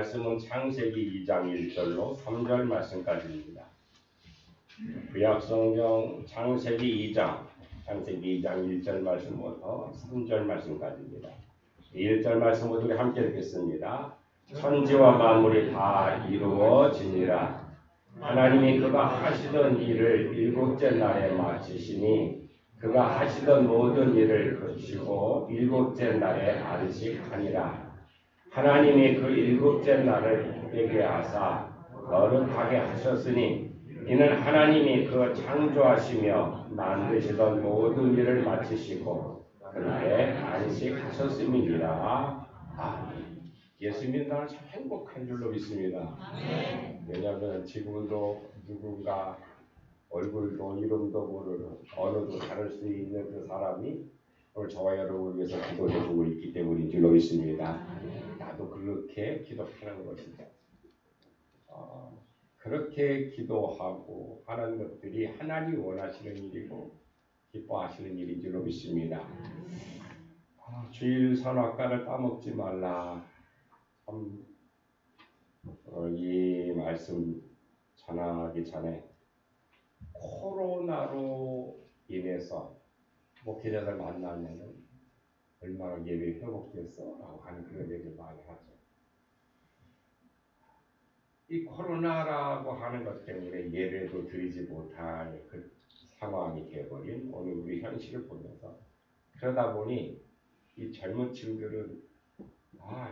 말씀은 창세기 2장 1절로 3절 말씀까지입니다. 구약성경 창세기 2장 1절 말씀부터 3절 말씀까지입니다. 1절 말씀 우리 함께 읽겠습니다. 천지와 만물이 다 이루어지니라. 하나님이 그가 하시던 일을 일곱째 날에 마치시니 그가 하시던 모든 일을 그치고 일곱째 날에 안식하니라. 하나님이 그 일곱째 날을 복되게 하사 거룩하게 하셨으니 이는 하나님이 그 창조하시며 만드시던 모든 일을 마치시고 그날에 안식하셨음이니라. 아멘. 예수 믿는 나는 참 행복한 줄로 믿습니다. 왜냐하면 지금도 누군가 얼굴도 이름도 모르는 언어도 다를 수 있는 그 사람이 오늘 저와 여러분을 위해서 기도해주고 있기 때문인 줄로 믿습니다. 나도 그렇게 기도하는 것이죠. 그렇게 기도하고 하는 것들이 하나님이 원하시는 일이고 기뻐하시는 일인 줄로 믿습니다. 주일 선악과를 따먹지 말라. 이 말씀 전하기 전에 코로나로 인해서 목회자들 만나면 얼마나 예배 회복됐어? 라고 하는 그런 얘기를 많이 하죠. 이 코로나라고 하는 것 때문에 예배도 드리지 못할 그 상황이 되어버린 오늘 우리 현실을 보면서 그러다 보니 이 젊은 층들은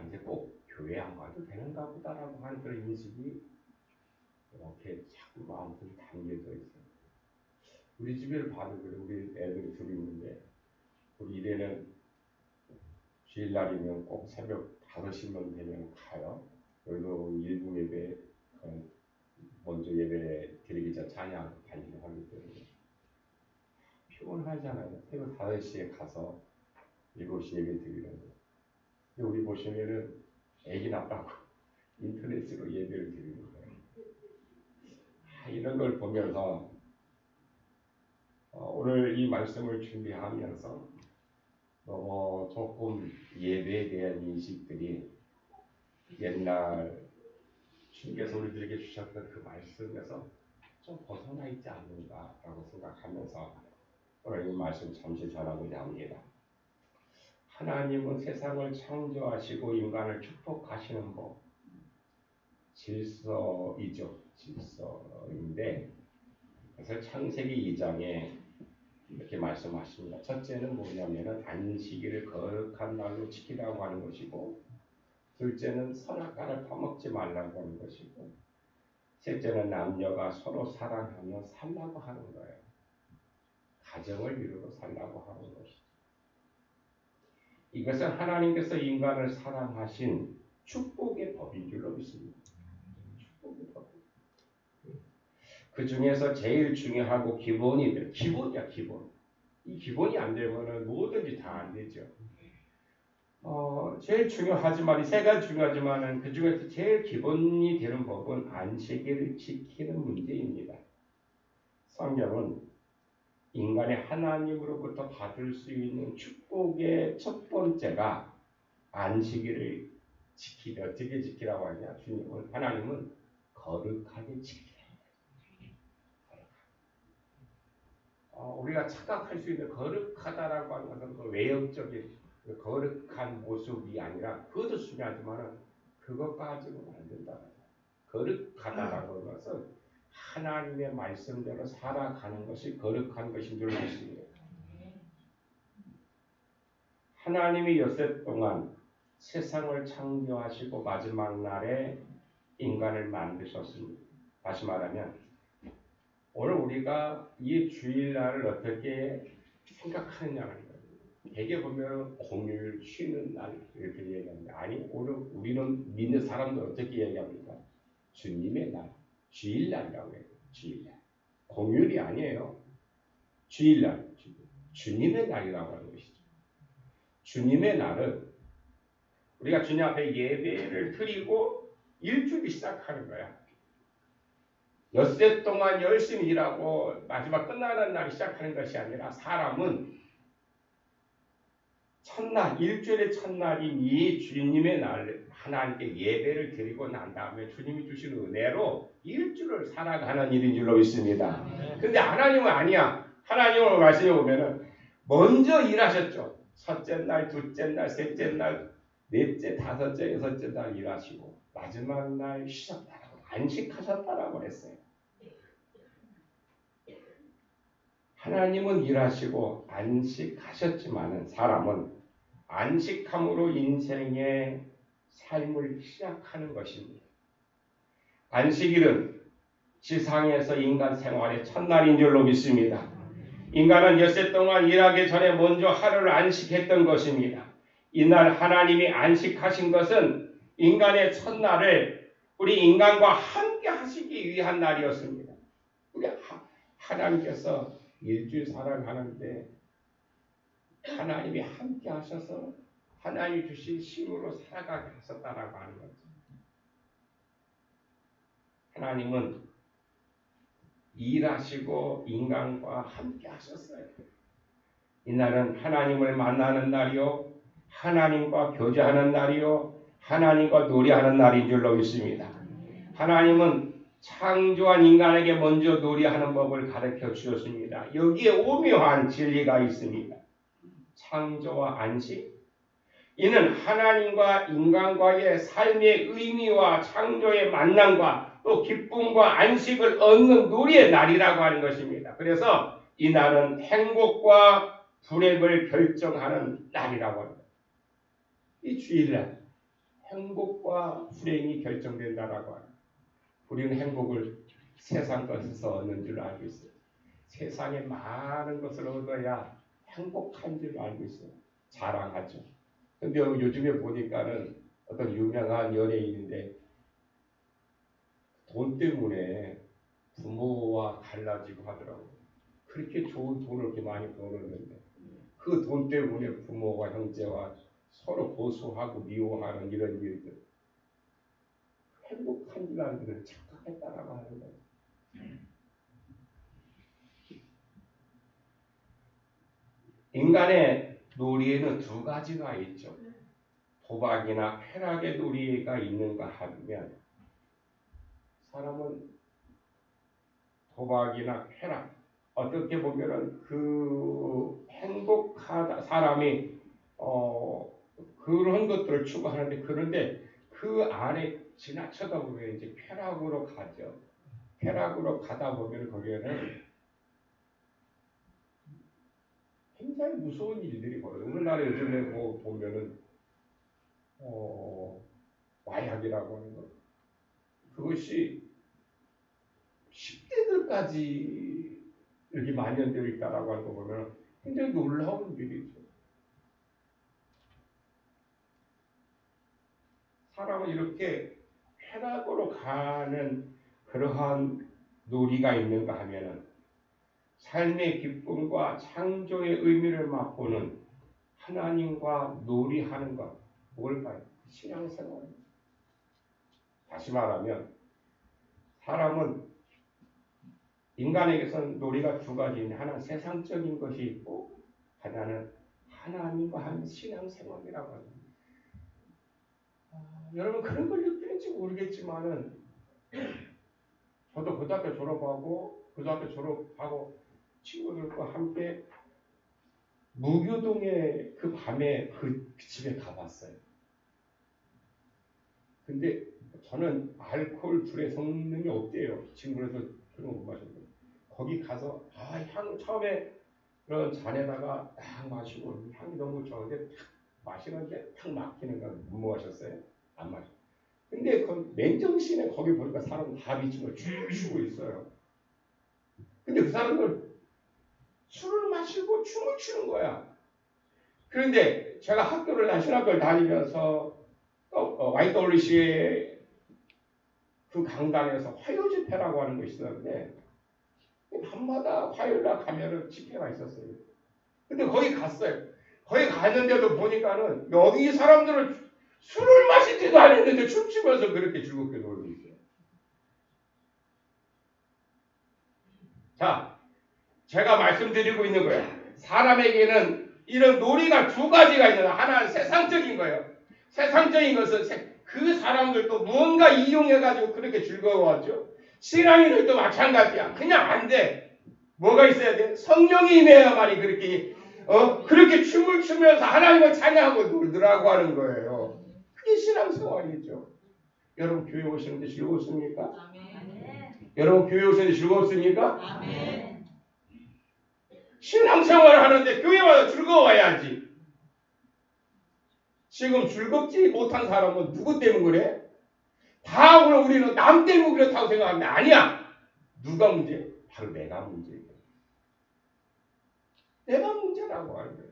이제 꼭 교회 안 가도 되는가 보다라고 하는 그런 인식이 이렇게 자꾸 마음속에 담겨져 있어요. 우리 집을 봐도 그래. 우리 애들이 둘이 있는데 우리 이래는 주일날이면 꼭 새벽 5시만 되면 가요. 여기도 일부 예배 먼저 예배 드리기 전 찬양 반주를 하기 때문에 피곤하잖아요. 새벽 5시에 가서 7시 예배 드리는 거. 근데 우리 보시면은 애기 낳았다고 인터넷으로 예배를 드리는 거예요. 이런 걸 보면서 오늘 이 말씀을 준비하면서 조금 예배에 대한 인식들이 옛날 주님께서 우리들에게 주셨던 그 말씀에서 좀 벗어나 있지 않는가라고 생각하면서 오늘 이 말씀 잠시 전하고자 합니다. 하나님은 세상을 창조하시고 인간을 축복하시는 법, 질서이죠. 질서인데 그래서 창세기 2장에 이렇게 말씀하십니다. 첫째는 뭐냐면은 안식일을 거룩한 날로 지키라고 하는 것이고, 둘째는 선악과를 파먹지 말라고 하는 것이고, 셋째는 남녀가 서로 사랑하며 살라고 하는 거예요. 가정을 이루고 살라고 하는 것이죠. 이것은 하나님께서 인간을 사랑하신 축복의 법인 줄로 믿습니다. 축복의 법. 그 중에서 제일 중요하고 기본이야, 기본. 이 기본이 안 되면은 뭐든지 다 안 되죠. 제일 중요하지만 이 세 가지 중요하지만은 그 중에서 제일 기본이 되는 법은 안식일을 지키는 문제입니다. 성경은 인간이 하나님으로부터 받을 수 있는 축복의 첫 번째가 안식일을 지키려. 어떻게 지키라고 하냐? 주님은 하나님은 거룩하게 지키라. 우리가 착각할 수 있는 거룩하다라고 하는 것은 그 외형적인 그 거룩한 모습이 아니라 그것도 중요하지만 그것 가지고는 안 된다. 거룩하다라고 하는 것은 하나님의 말씀대로 살아가는 것이 거룩한 것인 줄 믿습니다. 하나님이 여섯 동안 세상을 창조하시고 마지막 날에 인간을 만드셨습니다. 다시 말하면 오늘 우리가 이 주일날을 어떻게 생각하느냐는 거예요. 대개 보면 공휴일 쉬는 날 이렇게 얘기합니다. 아니 오늘 우리는 믿는 사람들 어떻게 얘기합니까? 주님의 날, 주일날이라고 해요. 주일날. 공휴일이 아니에요. 주일날, 주님의 날이라고 하는 것이죠. 주님의 날은 우리가 주님 앞에 예배를 드리고 일주일이 시작하는 거야. 엿새 동안 열심히 일하고 마지막 끝나는 날이 시작하는 것이 아니라 사람은 첫날, 일주일의 첫날인 이 주님의 날 하나님께 예배를 드리고 난 다음에 주님이 주신 은혜로 일주를 살아가는 일인 줄로 믿습니다. 근데 하나님은 아니야. 하나님을 말씀해 보면은 먼저 일하셨죠. 첫째 날, 둘째 날, 셋째 날, 넷째, 다섯째, 여섯째 날 일하시고 마지막 날 쉬셨다라고 안식하셨다라고 했어요. 하나님은 일하시고 안식하셨지만은 사람은 안식함으로 인생의 삶을 시작하는 것입니다. 안식일은 지상에서 인간 생활의 첫날인 줄로 믿습니다. 인간은 엿새 동안 일하기 전에 먼저 하루를 안식했던 것입니다. 이날 하나님이 안식하신 것은 인간의 첫날을 우리 인간과 함께 하시기 위한 날이었습니다. 우리 하나님께서 일주일 살아가는데 하나님이 함께 하셔서 하나님이 주신 힘으로 살아가게 하셨다라고 하는 거죠. 하나님은 일하시고 인간과 함께 하셨어요. 이날은 하나님을 만나는 날이요, 하나님과 교제하는 날이요, 하나님과 놀이하는 날인 줄로 믿습니다. 하나님은 창조한 인간에게 먼저 놀이하는 법을 가르쳐 주셨습니다. 여기에 오묘한 진리가 있습니다. 창조와 안식, 이는 하나님과 인간과의 삶의 의미와 창조의 만남과 또 기쁨과 안식을 얻는 놀이의 날이라고 하는 것입니다. 그래서 이 날은 행복과 불행을 결정하는 날이라고 합니다. 이 주일날 행복과 불행이 결정된다라고 합니다. 우리는 행복을 세상 것에서 얻는 줄 알고 있어요. 세상에 많은 것을 얻어야 행복한 줄 알고 있어요. 자랑하죠. 근데 요즘에 보니까는 어떤 유명한 연예인인데 돈 때문에 부모와 갈라지고 하더라고요. 그렇게 좋은 돈을 그렇게 많이 벌었는데 그 돈 때문에 부모와 형제와 서로 고소하고 미워하는 이런 일들, 행복한 줄 알고는 착각했다라고 하는 거예요. 인간의 놀이에는 두 가지가 있죠. 도박이나 쾌락의 놀이가 있는가 하면 사람은 도박이나 쾌락, 어떻게 보면은 그 행복하다 사람이 그런 것들을 추구하는데, 그런데 그 안에 지나쳐다 보면 이제 쾌락으로 가죠. 쾌락으로 가다 보면 거기에는 굉장히 무서운 일들이 벌어요. 오늘날에 요즘에 뭐 보면은 마약이라고 하는 것, 그것이 10대들까지 여기 만연되어 있다라고 하는 거 보면 굉장히 놀라운 일이죠. 사람은 이렇게 쾌락으로 가는 그러한 놀이가 있는가 하면은 삶의 기쁨과 창조의 의미를 맛보는 하나님과 놀이하는 것, 뭘까요? 신앙생활입니다. 다시 말하면 사람은 인간에게선 놀이가 두 가지인데, 하나는 세상적인 것이 있고 하나는 하나님과 하는 신앙생활이라고 합니다. 여러분 그런 걸 느끼는지 모르겠지만은 저도 고등학교 졸업하고 친구들과 함께 무교동에 그 밤에 그 집에 가봤어요. 근데 저는 알코올 불에 성능이 없대요. 친구들에서 그런 거 못 마셨는데 거기 가서 향 처음에 그런 잔에다가 딱 마시고 향이 너무 좋은데 탁 마시는데 탁 막히는 건 못 마셨어요. 안 마셨어요. 근데 그 맨정신에 거기 보니까 사람 다 미친 거 춤을 추고 있어요. 근데 그 사람들 술을 마시고 춤을 추는 거야. 그런데 제가 나tional 학교를 다니면서 YWCA 그 강당에서 화요 집회라고 하는 것이 있었는데 밤마다 화요일날 가면은 집회가 있었어요. 근데 거기 갔어요. 거기 갔는데도 보니까는 여기 사람들은 술을 마시지도 않았는데 춤추면서 그렇게 즐겁게 놀고 있어요. 자, 제가 말씀드리고 있는 거예요. 사람에게는 이런 놀이가 두 가지가 있는 하나는 세상적인 거예요. 세상적인 것은 그 사람들도 무언가 이용해가지고 그렇게 즐거워하죠. 신앙인들도 마찬가지야. 그냥 안 돼. 뭐가 있어야 돼? 성령이 임해야만이 그렇게 춤을 추면서 하나님을 찬양하고 놀더라고 하는 거예요. 그게 신앙생활이죠. 여러분 교회 오시는데 즐거웠습니까? 아멘. 여러분 교회 오시는데 즐거웠습니까? 아멘. 신앙생활을 하는데 교회 와서 즐거워야지. 지금 즐겁지 못한 사람은 누구 때문에 그래? 다 오늘 우리는 남 때문에 그렇다고 생각하는데 아니야. 누가 문제? 바로 내가 문제예요. 내가 문제라고 하는 거예요.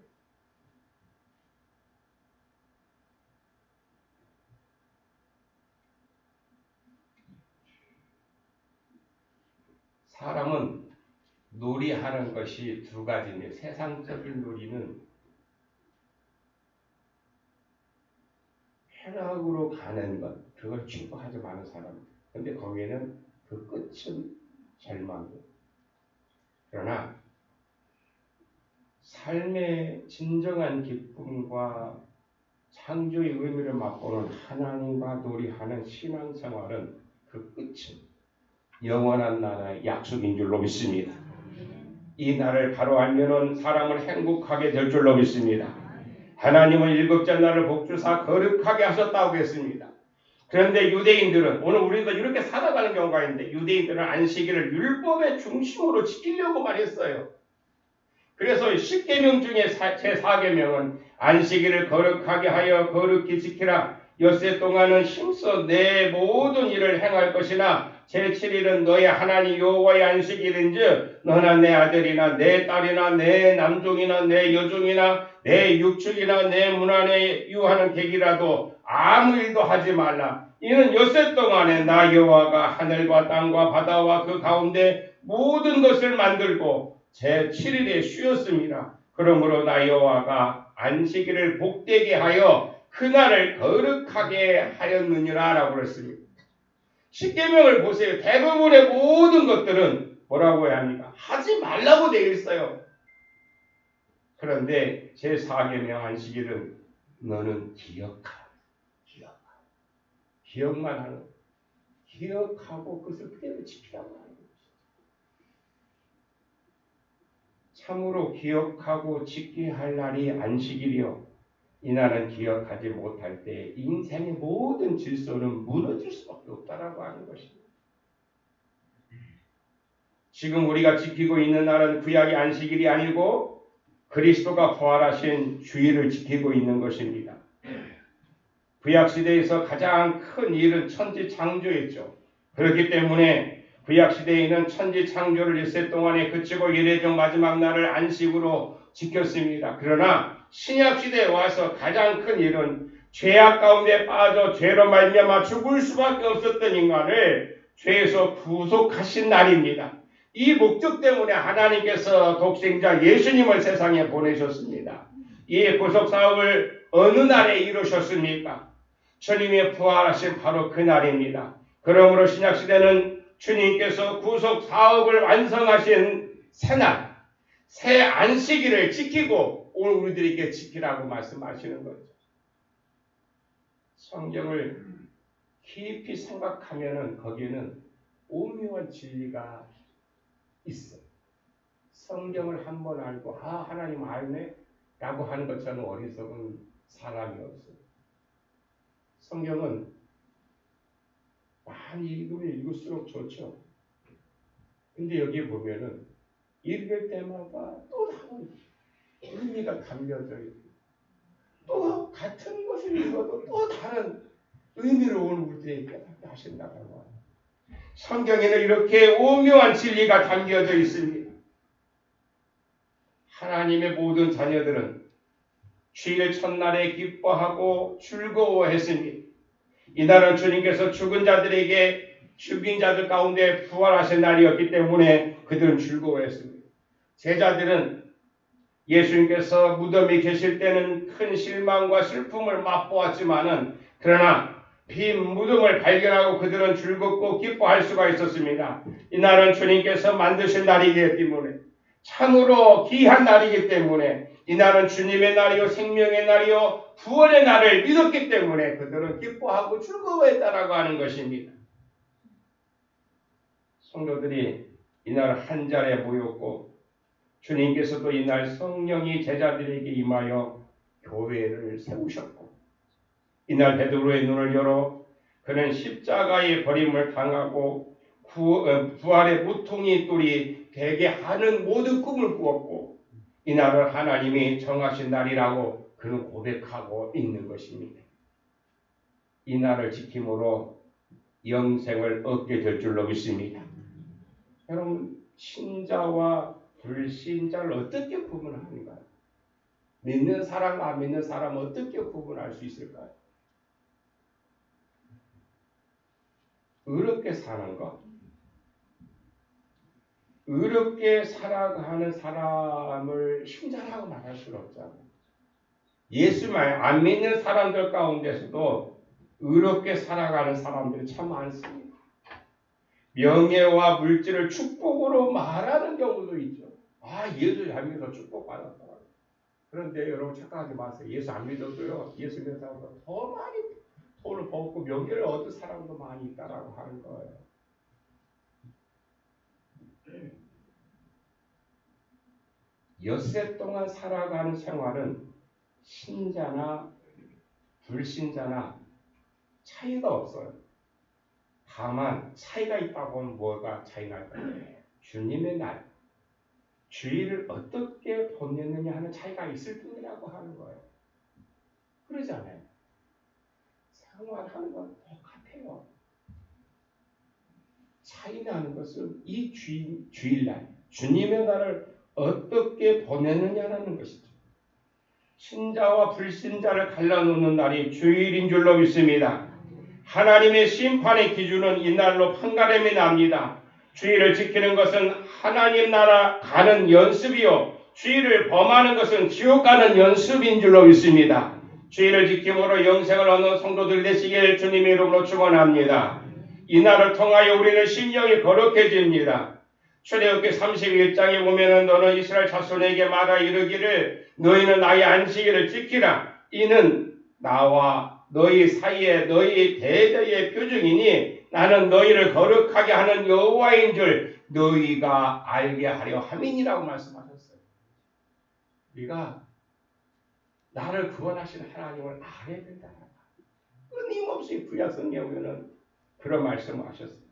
사람은 놀이하는 것이 두 가지인데 세상적인 놀이는 쾌락으로 가는 것, 그걸 추구하지 않은 사람. 근데 거기에는 그 끝은 절망이에요. 그러나 삶의 진정한 기쁨과 창조의 의미를 맛보는 하나님과 놀이하는 신앙생활은 그 끝은 영원한 나라의 약속인 줄로 믿습니다. 이 날을 바로 알면은 사람을 행복하게 될 줄로 믿습니다. 하나님은 일곱째 날을 복주사 거룩하게 하셨다고 했습니다. 그런데 유대인들은 오늘 우리도 이렇게 살아가는 경우가 있는데 유대인들은 안식일을 율법의 중심으로 지키려고만 했어요. 그래서 10계명 중에 제4계명은 안식일을 거룩하게 하여 거룩히 지키라. 엿새 동안은 힘써 내 모든 일을 행할 것이나 제7일은 너의 하나님 여호와의 안식일인즉 너나 내 아들이나 내 딸이나 내 남종이나 내 여종이나 내 육축이나 내 문 안에 유하는 객이라도 아무 일도 하지 말라. 이는 엿새 동안에 나 여호와가 하늘과 땅과 바다와 그 가운데 모든 것을 만들고 제7일에 쉬었습니다. 그러므로 나 여호와가 안식일을 복되게 하여 그날을 거룩하게 하였느니라 라고 그랬습니다. 십계명을 보세요. 대부분의 모든 것들은 뭐라고 해야 합니까? 하지 말라고 되어 있어요. 그런데 제4계명 안식일은 너는 기억하라. 기억만 하는 거예요. 기억하고 그것을 그대로 지키라고 하는 거예요. 참으로 기억하고 지켜야 할 날이 안식일이요. 이날은 기억하지 못할 때 인생의 모든 질서는 무너질 수밖에 없다라고 하는 것입니다. 지금 우리가 지키고 있는 날은 구약의 안식일이 아니고 그리스도가 부활하신 주일을 지키고 있는 것입니다. 구약 시대에서 가장 큰 일은 천지 창조였죠. 그렇기 때문에 구약 시대에는 천지 창조를 엿새 동안에 그치고 예례적 마지막 날을 안식으로 지켰습니다. 그러나 신약 시대에 와서 가장 큰 일은 죄악 가운데 빠져 죄로 말미암아 죽을 수밖에 없었던 인간을 죄에서 구속하신 날입니다. 이 목적 때문에 하나님께서 독생자 예수님을 세상에 보내셨습니다. 이 구속 사업을 어느 날에 이루셨습니까? 주님이 부활하신 바로 그 날입니다. 그러므로 신약시대는 주님께서 구속 사업을 완성하신 새날, 새 안식일을 지키고 오늘 우리들에게 지키라고 말씀하시는 거죠. 성경을 깊이 생각하면 거기에는 오묘한 진리가 있어요. 성경을 한번 알고 하나님 알네? 라고 하는 것처럼 어리석은 사람이 없어요. 성경은 많이 읽으면 읽을수록 좋죠. 근데 여기 보면은 읽을 때마다 또 다른 의미가 담겨져 있고 또 같은 것을 읽어도 또 다른 의미를 오늘 우리에게 깨닫게 하신다고 합니다. 성경에는 이렇게 오묘한 진리가 담겨져 있습니다. 하나님의 모든 자녀들은 주일 첫날에 기뻐하고 즐거워했습니다. 이날은 주님께서 죽은 자들 가운데 부활하신 날이었기 때문에 그들은 즐거워했습니다. 제자들은 예수님께서 무덤에 계실 때는 큰 실망과 슬픔을 맛보았지만은 그러나 빈 무덤을 발견하고 그들은 즐겁고 기뻐할 수가 있었습니다. 이날은 주님께서 만드신 날이기 때문에 참으로 귀한 날이기 때문에 이 날은 주님의 날이요 생명의 날이요 구원의 날을 믿었기 때문에 그들은 기뻐하고 즐거워했다라고 하는 것입니다. 성도들이 이날 한 자리에 모였고 주님께서도 이날 성령이 제자들에게 임하여 교회를 세우셨고 이날 베드로의 눈을 열어 그는 십자가의 버림을 당하고 부활의 무통이 뚫이 되게 하는 모든 꿈을 꾸었고 이날은 하나님이 정하신 날이라고 그는 고백하고 있는 것입니다. 이 날을 지킴으로 영생을 얻게 될 줄로 믿습니다. 여러분 신자와 불신자를 어떻게 구분하는가요? 믿는 사람, 안 믿는 사람 어떻게 구분할 수 있을까요? 의롭게 사는 것, 의롭게 살아가는 사람을 신자라고 말할 수는 없잖아요. 예수만 안 믿는 사람들 가운데서도 의롭게 살아가는 사람들이 참 많습니다. 명예와 물질을 축복으로 말하는 경우도 있죠. 아, 예수 안 믿어서 축복받았다. 그런데 여러분 착각하지 마세요. 예수 안 믿어도요. 예수 믿는 사람보다 더 많이 돈을 벌고 명예를 얻은 사람도 많이 있다라고 하는 거예요. 엿새 동안 살아가는 생활은 신자나 불신자나 차이가 없어요. 다만 차이가 있다고 하면 뭐가 차이 날까요? 주님의 날, 주일을 어떻게 보내느냐 하는 차이가 있을 뿐이라고 하는 거예요. 그러지 않아요? 생활하는 건 똑같아요. 차이 나는 것은 이 주일날, 주님의 날을 어떻게 보내느냐라는 것이죠. 신자와 불신자를 갈라놓는 날이 주일인 줄로 믿습니다. 하나님의 심판의 기준은 이날로 판가름이 납니다. 주일을 지키는 것은 하나님 나라 가는 연습이요 주일을 범하는 것은 지옥 가는 연습인 줄로 믿습니다. 주일을 지킴으로 영생을 얻는 성도들 되시길 주님의 이름으로 축원합니다. 이 날을 통하여 우리는 심령이 거룩해집니다. 출애굽기 31장에 보면은 너는 이스라엘 자손에게 말하 이르기를 너희는 나의 안식일을 지키라. 이는 나와 너희 사이에 너희 대대의 표징이니 나는 너희를 거룩하게 하는 여호와인 줄 너희가 알게 하려 함이니라고 말씀하셨어요. 우리가 나를 구원하신 하나님을 알아야 된다. 끊임없이 구약 성경에는 그런 말씀을 하셨어요.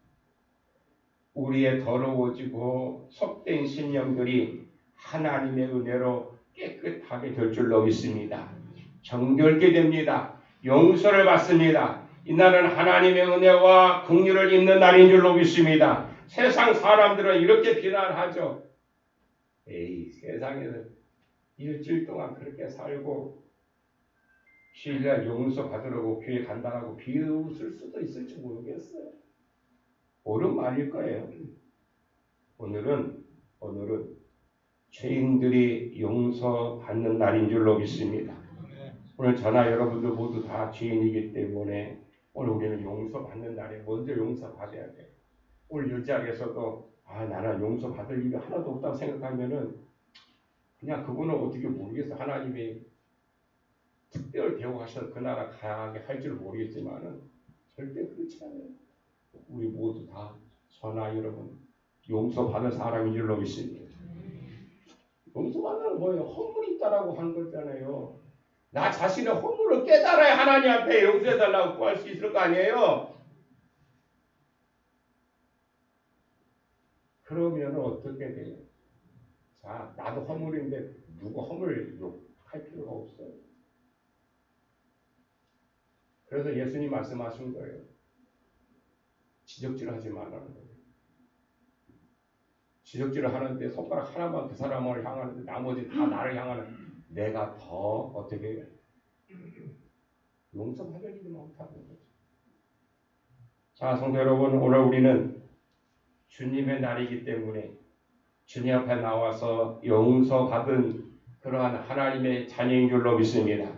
우리의 더러워지고 속된 심령들이 하나님의 은혜로 깨끗하게 될 줄로 믿습니다. 정결게 됩니다. 용서를 받습니다. 이날은 하나님의 은혜와 긍휼을 입는 날인 줄로 믿습니다. 세상 사람들은 이렇게 비난하죠. 에이, 세상에서 일주일 동안 그렇게 살고 주일날 용서 받으려고 교회 간다고 비웃을 수도 있을지 모르겠어요. 옳은 말일 거예요. 오늘은 죄인들이 용서받는 날인 줄로 믿습니다. 오늘 저나 여러분들 모두 다 죄인이기 때문에 오늘 우리는 용서받는 날에 먼저 용서받아야 돼요. 오늘 이 자리에서도 나는 용서받을 일이 하나도 없다고 생각하면은 그냥 그분은 어떻게 모르겠어. 하나님이 특별 대우하셔서 그 나라 가게 할 줄 모르겠지만은 절대 그렇지 않아요. 우리 모두 다 저나 여러분 용서받은 사람인 줄로 믿습니다. 용서받는 뭐예요? 허물이 있다라고 한 거잖아요. 나 자신의 허물을 깨달아야 하나님 앞에 용서해달라고 구할 수 있을 거 아니에요? 그러면 어떻게 돼요? 자, 나도 허물인데 누구 허물 욕할 필요가 없어요. 그래서 예수님 말씀하신 거예요. 지적질하지 말라는 거예요. 지적질을 하는데 손가락 하나만 그 사람을 향하는데 나머지 다 나를 향하는 내가 더 어떻게 용서받으지 못하는 거죠. 자, 성도 여러분, 오늘 우리는 주님의 날이기 때문에 주님 앞에 나와서 용서받은 그러한 하나님의 자녀인 줄로 믿습니다.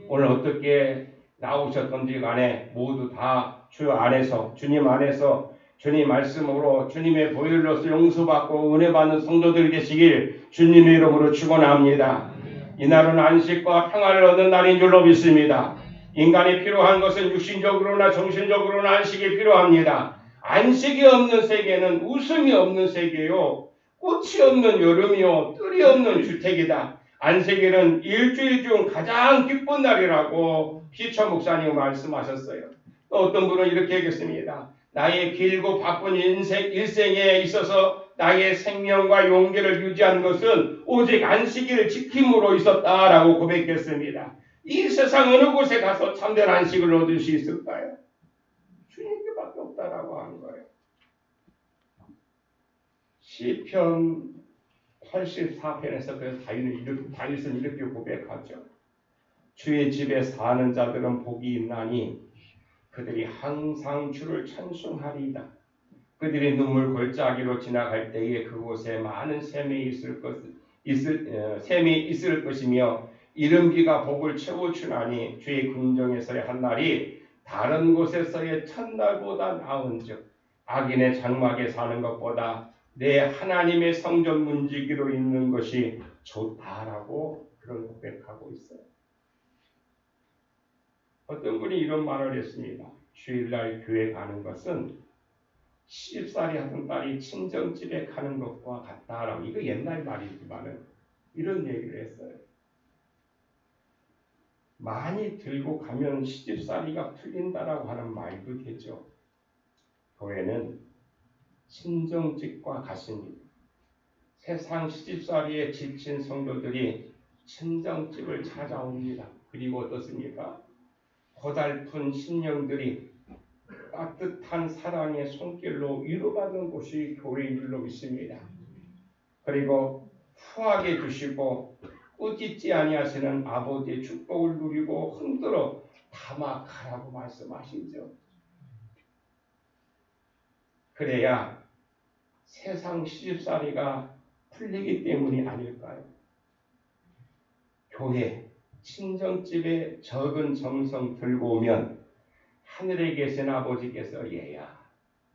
오늘 어떻게 나오셨던지 간에 모두 다 주 안에서 주님 안에서 주님 말씀으로 주님의 보혈로서 용서받고 은혜 받는 성도들이 되시길 주님의 이름으로 축원합니다. 이날은 안식과 평안을 얻는 날인 줄로 믿습니다. 인간이 필요한 것은 육신적으로나 정신적으로나 안식이 필요합니다. 안식이 없는 세계는 웃음이 없는 세계요, 꽃이 없는 여름이요, 뜰이 없는 주택이다. 안식일은 일주일 중 가장 기쁜 날이라고 피처 목사님 말씀하셨어요. 또 어떤 분은 이렇게 얘기했습니다. 나의 길고 바쁜 일생에 있어서 나의 생명과 용기를 유지한 것은 오직 안식일을 지킴으로 있었다라고 고백했습니다. 이 세상 어느 곳에 가서 참된 안식을 얻을 수 있을까요? 주님께밖에 없다라고 하는 거예요. 시편 84편에서 그래서 다윗은 이렇게 고백하죠. 주의 집에 사는 자들은 복이 있나니 그들이 항상 주를 찬송하리이다. 그들이 눈물 골짜기로 지나갈 때에 그곳에 많은 샘이 있을 것이며 이른 비가 복을 채워주나니 주의 궁정에서의 한 날이 다른 곳에서의 첫날보다 나은즉 악인의 장막에 사는 것보다 내 하나님의 성전 문지기로 있는 것이 좋다라고 그런 고백하고 있어요. 어떤 분이 이런 말을 했습니다. 주일날 교회 가는 것은 시집살이 하던 딸이 친정집에 가는 것과 같다라고. 이거 옛날 말이지만은 이런 얘기를 했어요. 많이 들고 가면 시집살이가 풀린다라고 하는 말도 되죠. 교회는 친정집과 같습니다. 세상 시집살이에 지친 성도들이 친정집을 찾아옵니다. 그리고 어떻습니까? 고달픈 심령들이 따뜻한 사랑의 손길로 위로받는 곳이 교회인 줄로 믿습니다. 그리고 후하게 주시고 꾸짖지 아니하시는 아버지의 축복을 누리고 흔들어 담아 가라고 말씀하시죠. 그래야 세상 시집살이가 풀리기 때문이 아닐까요? 교회, 친정집에 적은 정성 들고 오면 하늘에 계신 아버지께서 얘야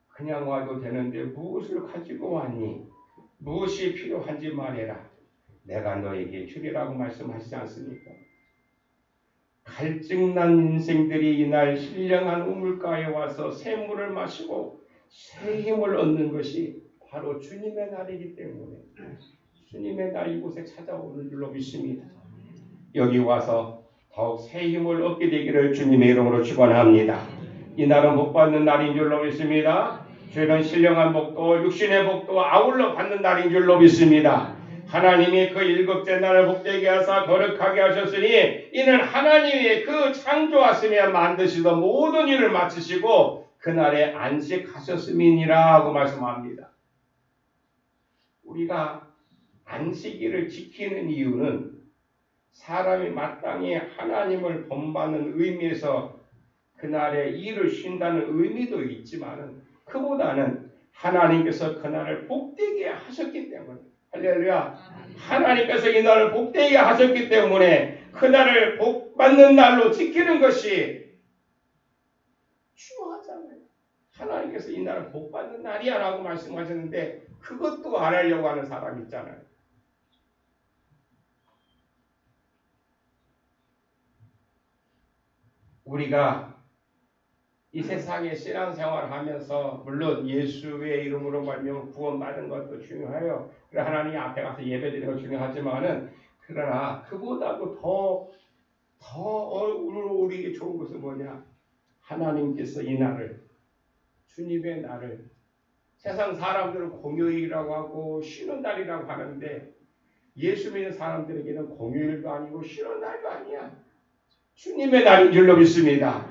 그냥 와도 되는데 무엇을 가지고 왔니? 무엇이 필요한지 말해라. 내가 너에게 주리라고 말씀하시지 않습니까? 갈증난 인생들이 이날 신령한 우물가에 와서 새 물을 마시고 새 힘을 얻는 것이 바로 주님의 날이기 때문에 주님의 날 이곳에 찾아오는 줄로 믿습니다. 여기 와서 더욱 새 힘을 얻게 되기를 주님의 이름으로 축원합니다. 이 날은 복 받는 날인 줄로 믿습니다. 죄는 신령한 복도 육신의 복도 아울러 받는 날인 줄로 믿습니다. 하나님이 그 일곱째 날을 복되게 하사 거룩하게 하셨으니 이는 하나님이 그 창조하시며 만드시던 모든 일을 마치시고 그날에 안식하셨음이니라 하고 말씀합니다. 우리가 안식일을 지키는 이유는 사람이 마땅히 하나님을 본받는 의미에서 그날에 일을 쉰다는 의미도 있지만 그보다는 하나님께서 그날을 복되게 하셨기 때문에 할렐루야. 하나님께서 이 날을 복되게 하셨기 때문에 그날을 복받는 날로 지키는 것이 중요하잖아요. 하나님께서 이 날을 복받는 날이야 라고 말씀하셨는데 그것도 안 하려고 하는 사람이 있잖아요. 우리가 이 세상에 신앙생활을 하면서 물론 예수의 이름으로 말미암아 구원받는 것도 중요해요. 하나님 앞에 가서 예배드리는 것도 중요하지만은 그러나 그보다도 더 우리에게 좋은 것은 뭐냐? 하나님께서 이 날을 주님의 날을 세상 사람들은 공휴일이라고 하고 쉬는 날이라고 하는데 예수 믿는 사람들에게는 공휴일도 아니고 쉬는 날도 아니야. 주님의 날인 줄로 믿습니다.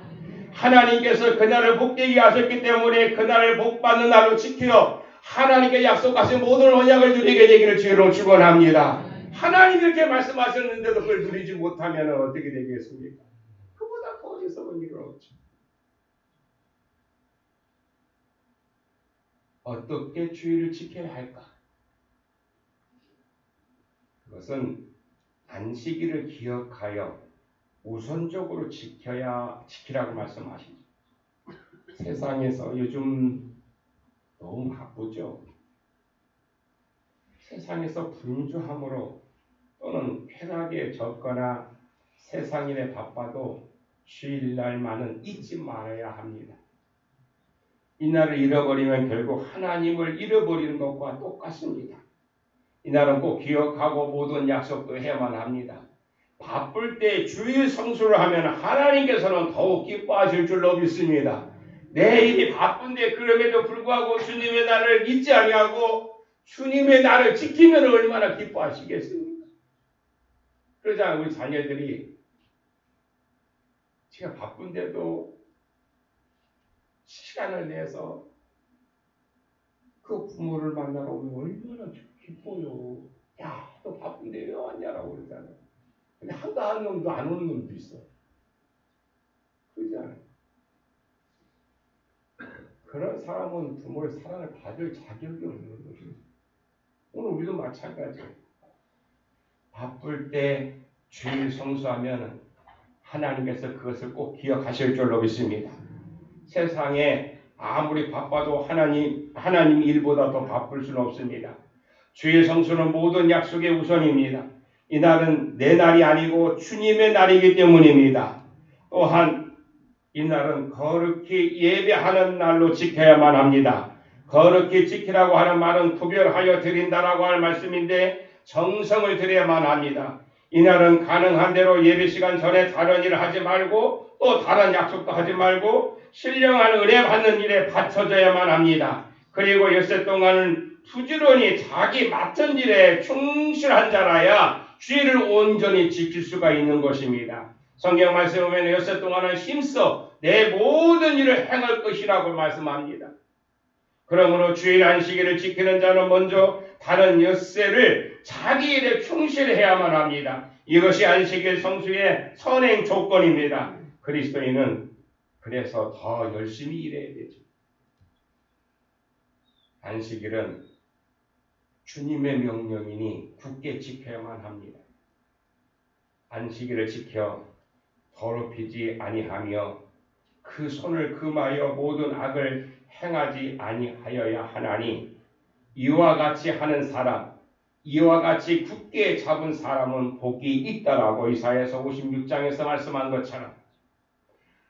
하나님께서 그날을 복되게 하셨기 때문에 그날을 복받는 날로 지켜 하나님께 약속하신 모든 언약을 누리게 되기를 주로 축원합니다. 하나님 이렇게 말씀하셨는데도 그걸 누리지 못하면 어떻게 되겠습니까? 그보다 더 어리석은 일은 없죠. 어떻게 주의를 지켜야 할까? 그것은 안식일을 기억하여 우선적으로 지키라고 말씀하시죠. 세상에서 요즘 너무 바쁘죠. 세상에서 분주함으로 또는 쾌락에 젖거나 세상일에 바빠도 주일날만은 잊지 말아야 합니다. 이날을 잃어버리면 결국 하나님을 잃어버리는 것과 똑같습니다. 이날은 꼭 기억하고 모든 약속도 해야만 합니다. 바쁠 때 주일 성수를 하면 하나님께서는 더욱 기뻐하실 줄로 믿습니다. 내 일이 바쁜데 그럼에도 불구하고 주님의 날을 잊지 아니하고 주님의 날을 지키면 얼마나 기뻐하시겠습니까? 그러자 우리 자녀들이 제가 바쁜데도 시간을 내서 그 부모를 만나러 오면 얼마나 기뻐요. 야, 너 바쁜데 왜 왔냐라고 그러잖아요. 근데 한가한 놈도 안 오는 놈도 있어. 그러지 않아요? 그런 사람은 부모의 사랑을 받을 자격이 없는 거죠. 오늘 우리도 마찬가지예요. 바쁠 때 주일 성수하면 하나님께서 그것을 꼭 기억하실 줄로 믿습니다. 세상에 아무리 바빠도 하나님 일보다 더 바쁠 수는 없습니다. 주일 성수는 모든 약속의 우선입니다. 이 날은 내 날이 아니고 주님의 날이기 때문입니다. 또한 이 날은 거룩히 예배하는 날로 지켜야만 합니다. 거룩히 지키라고 하는 말은 구별하여 드린다라고 할 말씀인데 정성을 들여야만 합니다. 이 날은 가능한 대로 예배 시간 전에 다른 일을 하지 말고 또 다른 약속도 하지 말고 신령한 은혜 받는 일에 바쳐져야만 합니다. 그리고 엿새 동안은 부지런히 자기 맡은 일에 충실한 자라야 주일을 온전히 지킬 수가 있는 것입니다. 성경 말씀에 보면 엿새 동안은 힘써 내 모든 일을 행할 것이라고 말씀합니다. 그러므로 주일 안식일을 지키는 자는 먼저 다른 엿새를 자기 일에 충실해야만 합니다. 이것이 안식일 성수의 선행 조건입니다. 그리스도인은 그래서 더 열심히 일해야 되죠. 안식일은 주님의 명령이니 굳게 지켜야만 합니다. 안식일을 지켜 더럽히지 아니하며 그 손을 금하여 모든 악을 행하지 아니하여야 하나니 이와 같이 하는 사람, 이와 같이 굳게 잡은 사람은 복이 있다라고 이사야서 56장에서 말씀한 것처럼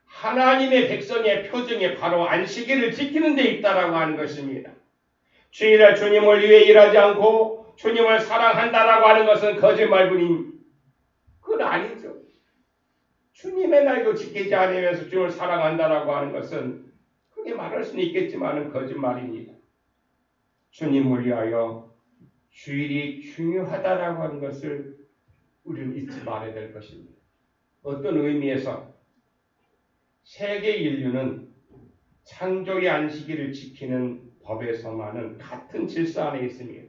하나님의 백성의 표징이 바로 안식일을 지키는 데 있다라고 하는 것입니다. 주일날 주님을 위해 일하지 않고 주님을 사랑한다라고 하는 것은 거짓말뿐입니다. 그건 아니죠. 주님의 날도 지키지 않으면서 주님을 사랑한다라고 하는 것은 그게 말할 수는 있겠지만 거짓말입니다. 주님을 위하여 주일이 중요하다라고 하는 것을 우리는 잊지 말아야 될 것입니다. 어떤 의미에서 세계 인류는 창조의 안식일을 지키는 법에서만은 같은 질서 안에 있습니다.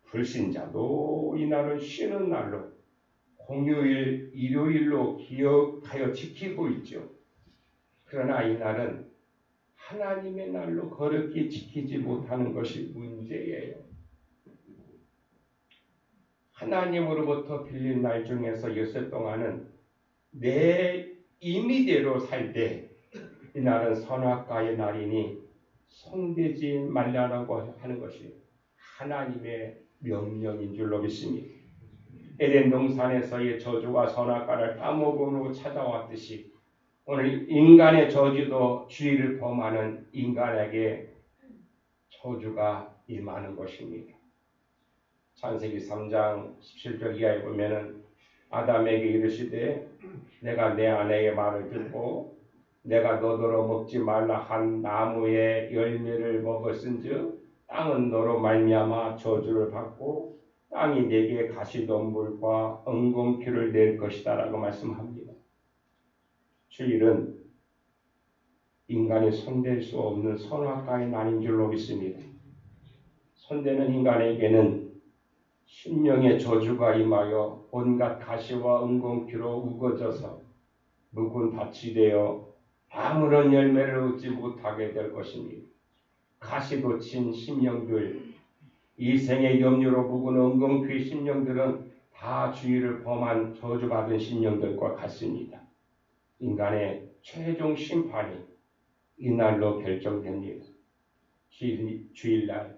불신자도 이날을 쉬는 날로 공휴일, 일요일로 기억하여 지키고 있죠. 그러나 이날은 하나님의 날로 거룩히 지키지 못하는 것이 문제예요. 하나님으로부터 빌린 날 중에서 엿새 동안은 내 임의대로 살 때 이날은 선악과의 날이니 손대지 말라고 하는 것이 하나님의 명령인 줄로 믿습니다. 에덴 동산에서의 저주와 선악과를 따먹음으로 찾아왔듯이 오늘 인간의 저주도 주의를 범하는 인간에게 저주가 임하는 것입니다. 창세기 3장 17절 이하에 보면은 아담에게 이르시되 내가 내 아내의 말을 듣고 내가 너더러 먹지 말라 한 나무의 열매를 먹었은즉 땅은 너로 말미암아 저주를 받고 땅이 내게 가시덤불과 엉겅퀴를 낼 것이다 라고 말씀합니다. 주일은 인간이 손댈 수 없는 선악과의 날인 줄로 믿습니다. 손대는 인간에게는 심령의 저주가 임하여 온갖 가시와 엉겅퀴로 우거져서 묵은 밭이 되어 아무런 열매를 얻지 못하게 될 것입니다. 가시도 친 심령들, 이 생의 염려로 묵은 엉겅퀴 심령들은 다 주의를 범한 저주받은 심령들과 같습니다. 인간의 최종 심판이 이날로 결정됩니다. 주일날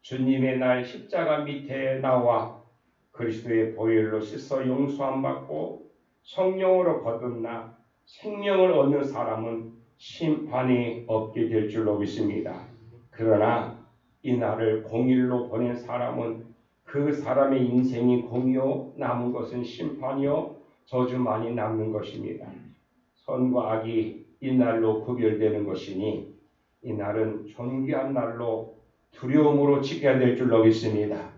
주님의 날 십자가 밑에 나와 그리스도의 보혈로 씻어 용서함 받고 성령으로 거듭나 생명을 얻는 사람은 심판이 없게 될 줄로 믿습니다. 그러나 이 날을 공일로 보낸 사람은 그 사람의 인생이 공이요 남은 것은 심판이요 저주만이 남는 것입니다. 선과 악이 이 날로 구별되는 것이니 이 날은 존귀한 날로 두려움으로 지켜야 될 줄로 믿습니다.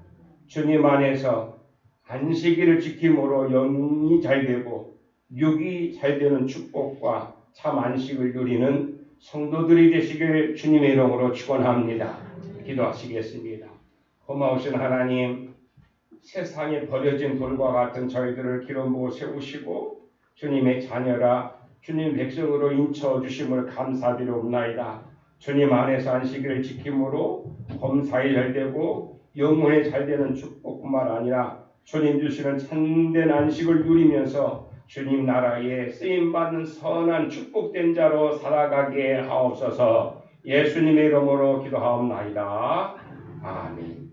주님 안에서 안식일을 지킴으로 영이 잘되고 육이 잘되는 축복과 참 안식을 누리는 성도들이 되시길 주님의 이름으로 축원합니다. 기도하시겠습니다. 고마우신 하나님, 세상에 버려진 돌과 같은 저희들을 기름 부어 세우시고 주님의 자녀라 주님 백성으로 인쳐 주심을 감사드리옵나이다. 주님 안에서 안식일을 지킴으로 범사에 잘되고 영혼에 잘되는 축복뿐만 아니라 주님 주시는 참된 안식을 누리면서 주님 나라에 쓰임받는 선한 축복된 자로 살아가게 하옵소서. 예수님의 이름으로 기도하옵나이다. 아멘.